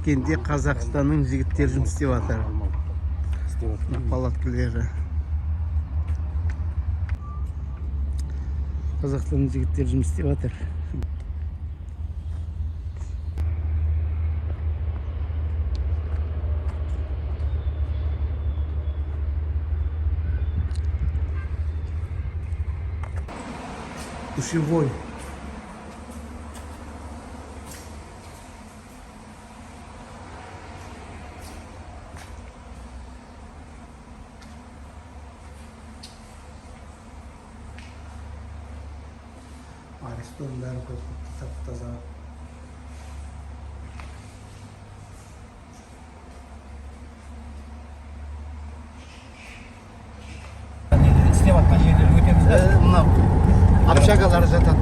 Ташкентте Қазақстанның жігіттері жұмыс істеп жатыр. Палаткілері. Қазақстанның жігіттері жұмыс істеп жатыр. Душевой. Арестон бәрі таза. істеп жатқан жерлер өтеміз да. Мынау общагалар жатады.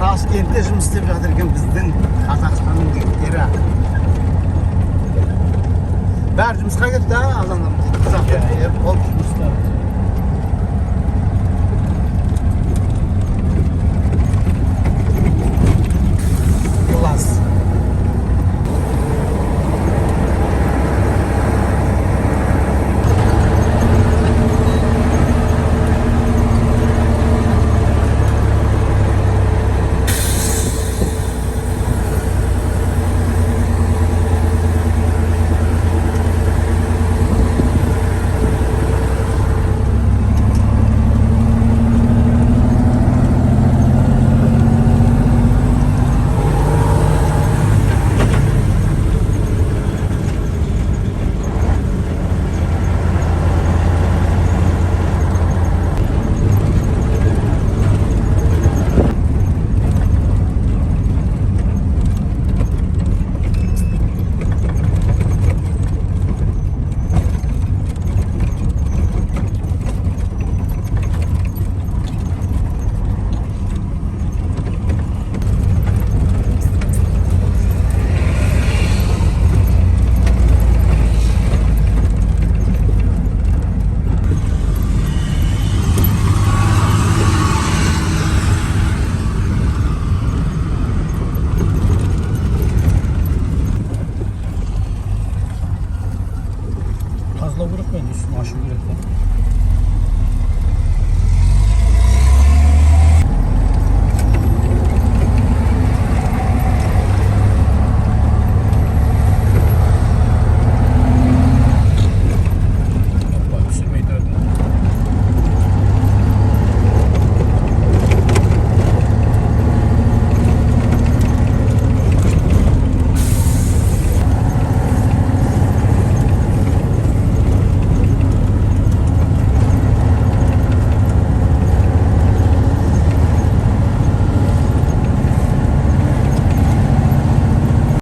Ташкентте жұмыс істеп жатыр екен біздің Қазақстанның жігіттері. Бәрі жұмысқа кетті, аланам. Қазақстан болып жұмыстар.